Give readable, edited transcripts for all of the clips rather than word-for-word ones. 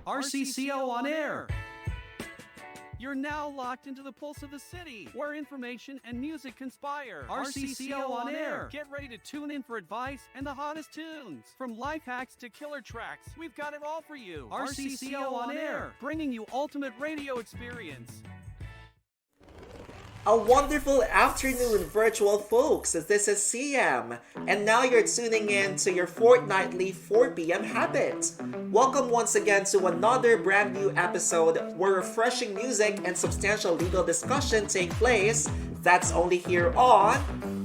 RCCO on air. You're now locked into the pulse of the city, where information and music conspire. RCCO on air. Get ready to tune in for advice and the hottest tunes. From life hacks to killer tracks, we've got it all for you. RCCO on air, bringing you ultimate radio experience. A wonderful afternoon, virtual folks. This is CM, and now you're tuning in to your fortnightly 4 p.m. habit. Welcome once again to another brand new episode where refreshing music and substantial legal discussion take place. That's only here on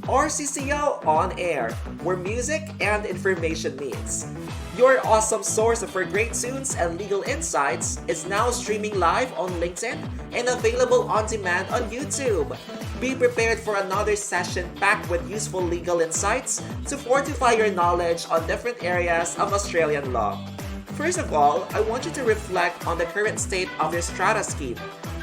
RCCO On Air, where music and information meets. Your awesome source for great tunes and legal insights is now streaming live on LinkedIn and available on demand on YouTube. Be prepared for another session packed with useful legal insights to fortify your knowledge on different areas of Australian law. First of all, I want you to reflect on the current state of your strata scheme.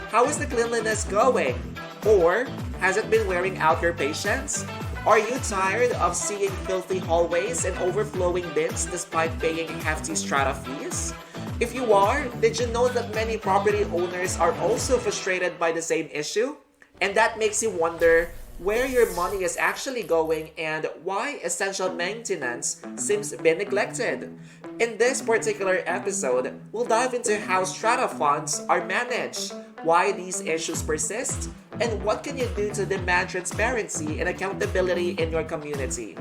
How is the cleanliness going? Or has it been wearing out your patience? Are you tired of seeing filthy hallways and overflowing bins despite paying hefty strata fees? If you are, did you know that many property owners are also frustrated by the same issue? And that makes you wonder where your money is actually going and why essential maintenance seems to be neglected. In this particular episode, we'll dive into how strata funds are managed, why these issues persist, and what can you do to demand transparency and accountability in your community.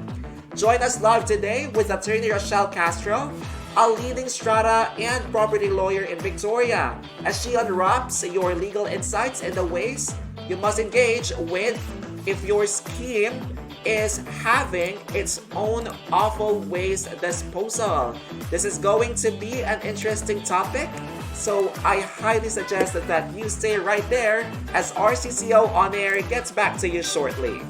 Join us live today with attorney Rochelle Castro, a leading strata and property lawyer in Victoria, as she unwraps your legal insights and the ways you must engage with if your scheme is having its own awful waste disposal. This is going to be an interesting topic, so I highly suggest that you stay right there as RCCO On Air gets back to you shortly.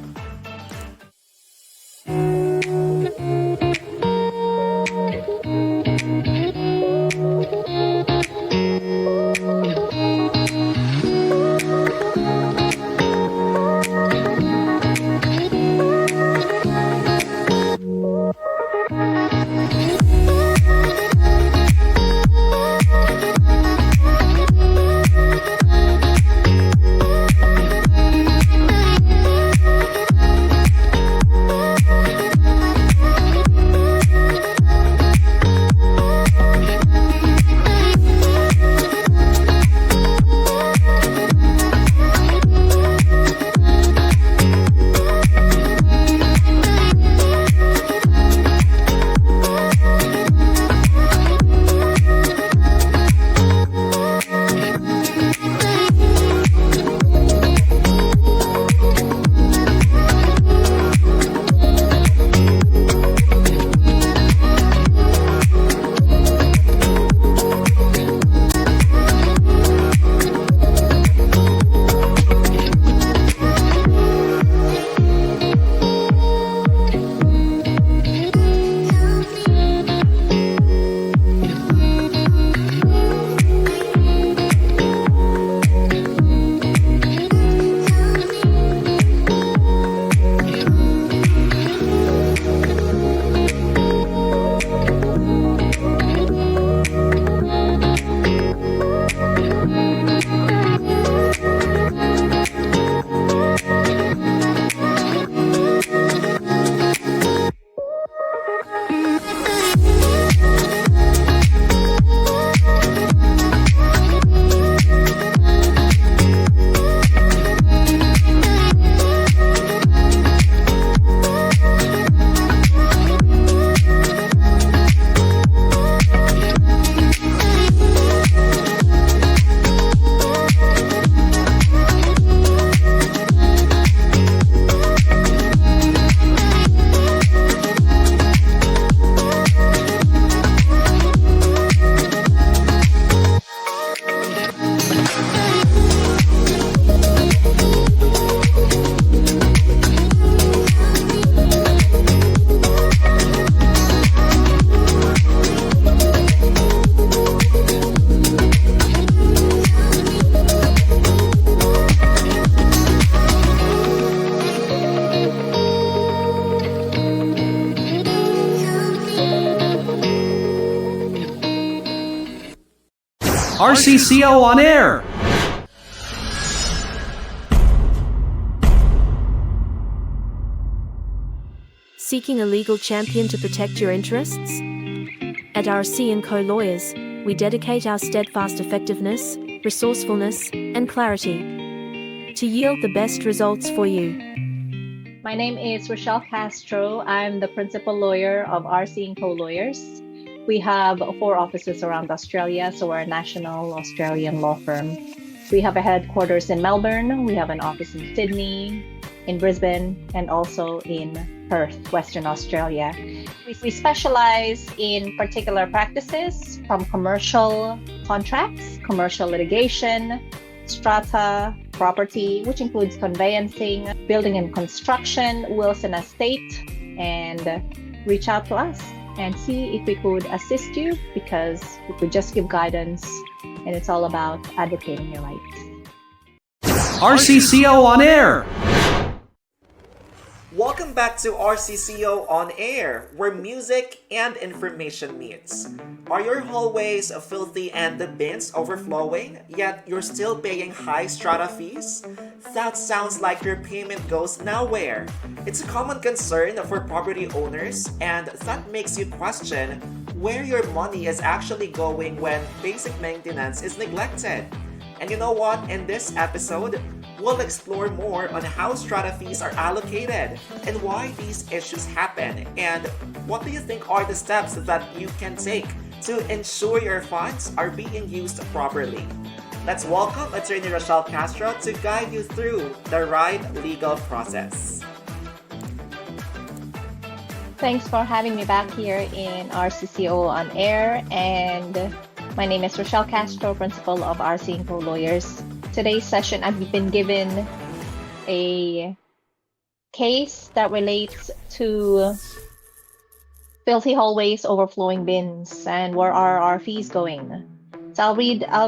RCCO on air. Seeking a legal champion to protect your interests? At RCCO Lawyers, we dedicate our steadfast effectiveness, resourcefulness, and clarity to yield the best results for you. My name is Rochelle Castro. I'm the principal lawyer of RCCO Lawyers. We have 4 offices around Australia, so we're a national Australian law firm. We have a headquarters in Melbourne, we have an office in Sydney, in Brisbane, and also in Perth, Western Australia. We specialize in particular practices from commercial contracts, commercial litigation, strata, property, which includes conveyancing, building and construction, wills and estate, and reach out to us and see if we could assist you, because we could just give guidance, and it's all about advocating your rights. RCCO on air. Welcome back to RCCO On Air, where music and information meets. Are your hallways filthy and the bins overflowing, yet you're still paying high strata fees? That sounds like your payment goes nowhere. It's a common concern for property owners, and that makes you question where your money is actually going when basic maintenance is neglected. And you know what? In this episode, we'll explore more on how strata fees are allocated and why these issues happen, and what do you think are the steps that you can take to ensure your funds are being used properly. Let's welcome Attorney Rochelle Castro to guide you through the right legal process. Thanks for having me back here in RCCO On Air, and my name is Rochelle Castro, principal of RCCO Lawyers. Today's session, I've been given a case that relates to filthy hallways, overflowing bins, and where are our fees going. So I'll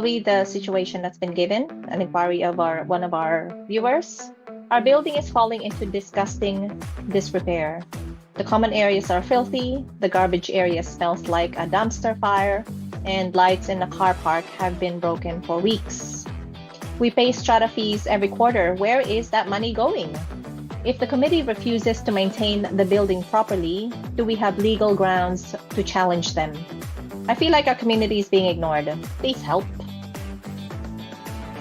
read the situation that's been given, an inquiry of one of our viewers. Our building is falling into disgusting disrepair. The common areas are filthy, the garbage area smells like a dumpster fire, and lights in the car park have been broken for weeks. We pay strata fees every quarter. Where is that money going? If the committee refuses to maintain the building properly, do we have legal grounds to challenge them? I feel like our community is being ignored. Please help.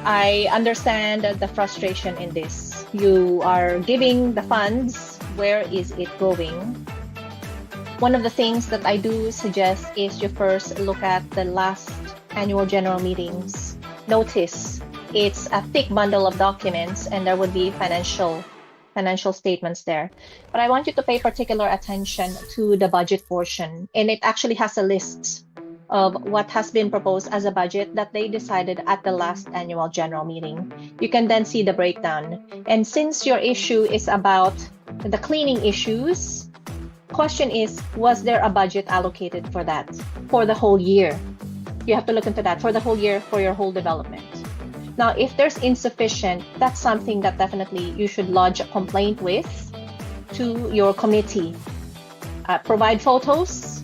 I understand the frustration in this. You are giving the funds. Where is it going? One of the things that I do suggest is you first look at the last annual general meetings notice. It's a thick bundle of documents, and there would be financial statements there. But I want you to pay particular attention to the budget portion, and it actually has a list of what has been proposed as a budget that they decided at the last annual general meeting. You can then see the breakdown. And since your issue is about the cleaning issues, question is, was there a budget allocated for that for the whole year? You have to look into that for the whole year for your whole development. Now, if there's insufficient, that's something that definitely you should lodge a complaint with to your committee. Provide photos,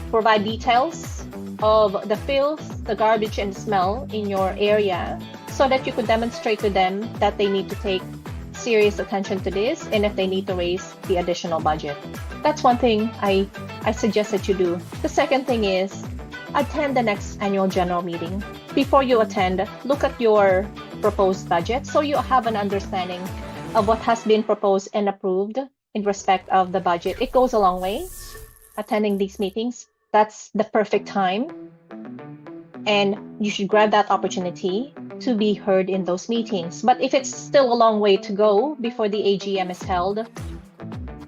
provide details of the filth, the garbage, and smell in your area so that you could demonstrate to them that they need to take serious attention to this and if they need to raise the additional budget. That's one thing I suggest that you do. The second thing is attend the next annual general meeting. Before you attend, look at your proposed budget so you have an understanding of what has been proposed and approved in respect of the budget. It goes a long way, attending these meetings. That's the perfect time. And you should grab that opportunity to be heard in those meetings. But if it's still a long way to go before the AGM is held,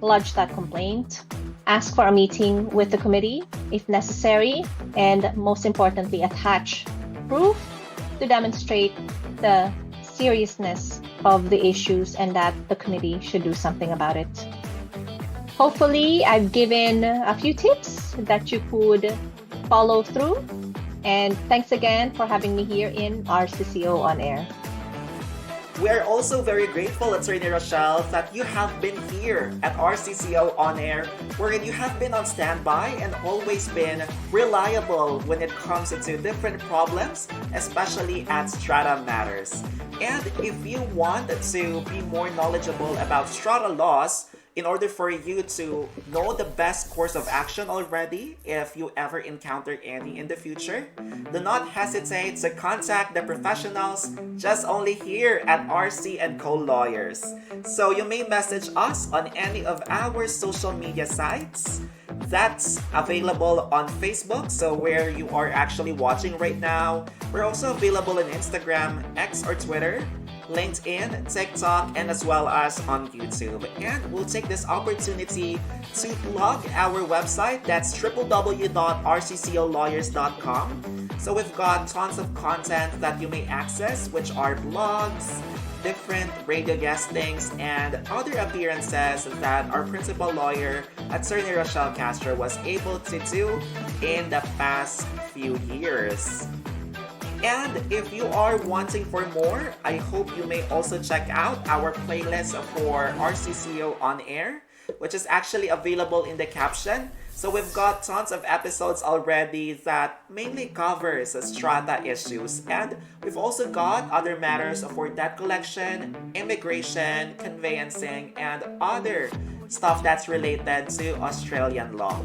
lodge that complaint. Ask for a meeting with the committee if necessary, and most importantly, attach proof to demonstrate the seriousness of the issues and that the committee should do something about it. Hopefully, I've given a few tips that you could follow through. And thanks again for having me here in RCCO On Air. We are also very grateful, Attorney Rochelle, that you have been here at RCCO On Air, wherein you have been on standby and always been reliable when it comes to different problems, especially at Strata Matters. And if you want to be more knowledgeable about strata laws, in order for you to know the best course of action already, if you ever encounter any in the future, do not hesitate to contact the professionals just only here at RC&Co Lawyers. So you may message us on any of our social media sites. That's available on Facebook, so where you are actually watching right now. We're also available on Instagram, X or Twitter, LinkedIn, TikTok, and as well as on YouTube. And we'll take this opportunity to plug our website. That's www.rccolawyers.com. So we've got tons of content that you may access, which are blogs, different radio guestings, and other appearances that our principal lawyer, Attorney Rochelle Castro, was able to do in the past few years. And if you are wanting for more, I hope you may also check out our playlist for RCCO On Air, which is actually available in the caption. So we've got tons of episodes already that mainly covers strata issues. And we've also got other matters for debt collection, immigration, conveyancing, and other stuff that's related to Australian law.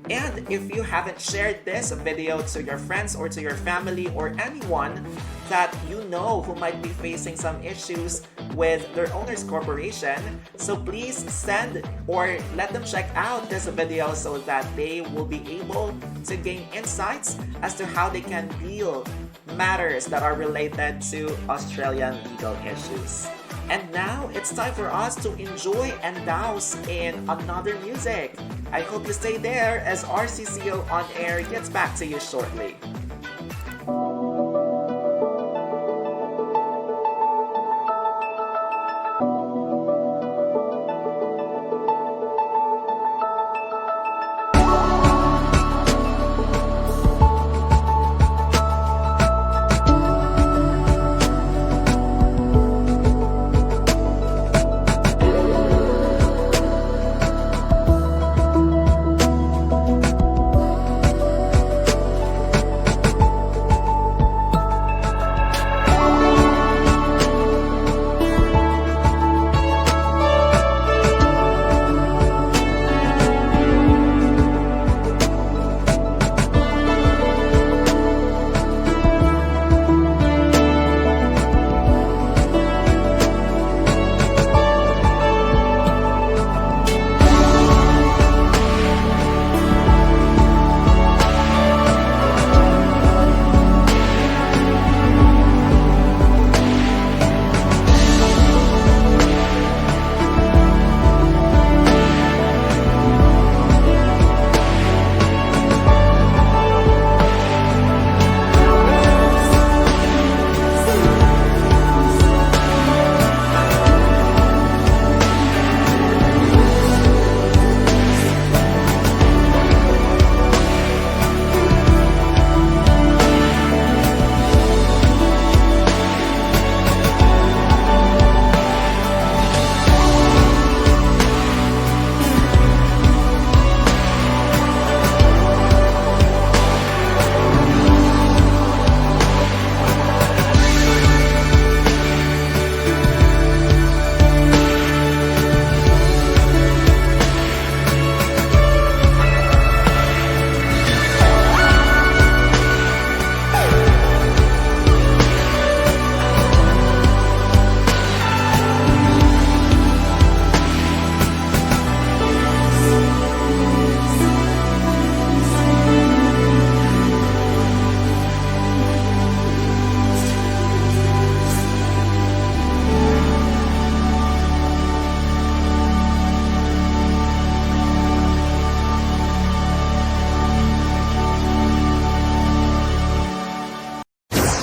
And if you haven't shared this video to your friends or to your family or anyone that you know who might be facing some issues with their owner's corporation, so please send or let them check out this video so that they will be able to gain insights as to how they can deal matters that are related to Australian legal issues. And now it's time for us to enjoy and douse in another music. I hope you stay there as RCCO On Air gets back to you shortly.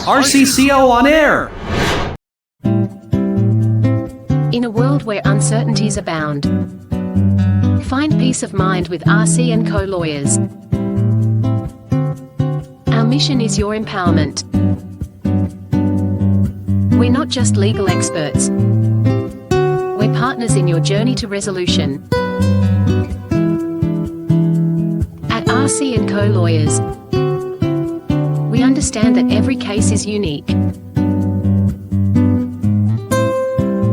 RCCO On Air! In a world where uncertainties abound, find peace of mind with RC&Co Lawyers. Our mission is your empowerment. We're not just legal experts. We're partners in your journey to resolution. At RC&Co Lawyers, we understand that every case is unique.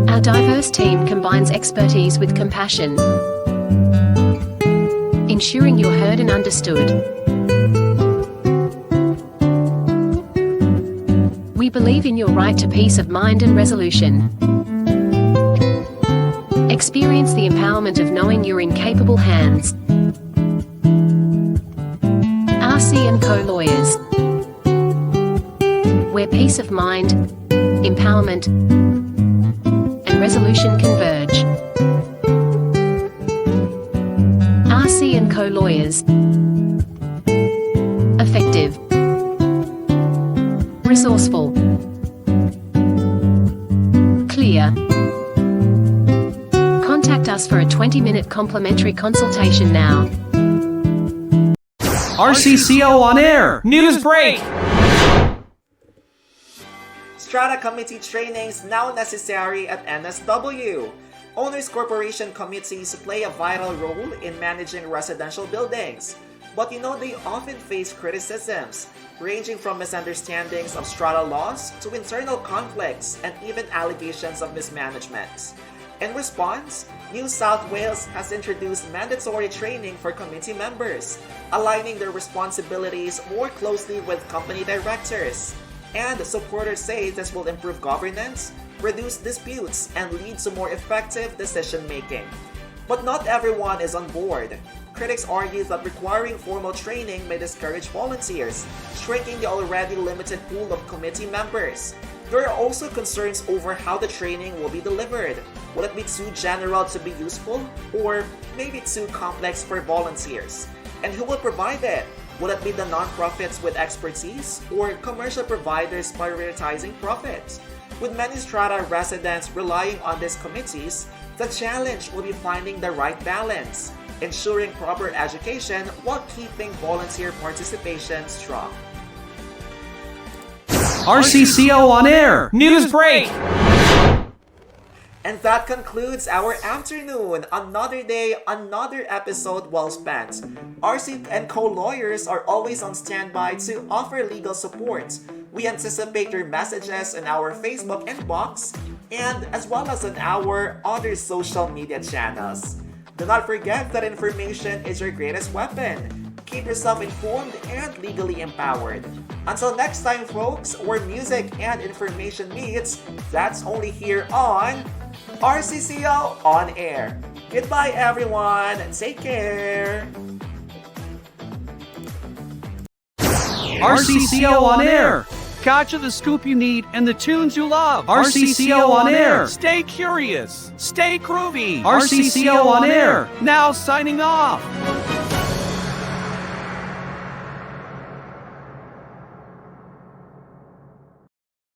Our diverse team combines expertise with compassion, ensuring you're heard and understood. We believe in your right to peace of mind and resolution. Experience the empowerment of knowing you're in capable hands. RC&Co Lawyers, where peace of mind, empowerment, and resolution converge. RC&Co Lawyers. Effective, resourceful, clear. Contact us for a 20-minute complimentary consultation now. RCCO on air. News break. Strata Committee trainings now necessary at NSW. Owners Corporation committees play a vital role in managing residential buildings. But they often face criticisms, ranging from misunderstandings of strata laws to internal conflicts and even allegations of mismanagement. In response, New South Wales has introduced mandatory training for committee members, aligning their responsibilities more closely with company directors. And supporters say this will improve governance, reduce disputes, and lead to more effective decision-making. But not everyone is on board. Critics argue that requiring formal training may discourage volunteers, shrinking the already limited pool of committee members. There are also concerns over how the training will be delivered. Will it be too general to be useful, or maybe too complex for volunteers? And who will provide it? Will it be the nonprofits with expertise, or commercial providers prioritizing profits? With many strata residents relying on these committees, the challenge will be finding the right balance, ensuring proper education while keeping volunteer participation strong. RCCO on air. News break. And that concludes our afternoon. Another day, another episode well spent. RC&Co Lawyers are always on standby to offer legal support. We anticipate your messages in our Facebook inbox and as well as on our other social media channels. Do not forget that information is your greatest weapon. Keep yourself informed and legally empowered. Until next time, folks, where music and information meets, that's only here on RCCO On Air. Goodbye, everyone. Take care. RCCO on air. Gotcha the scoop you need and the tunes you love. RCCO on air. Stay curious. Stay groovy. RCCO on air. Now signing off.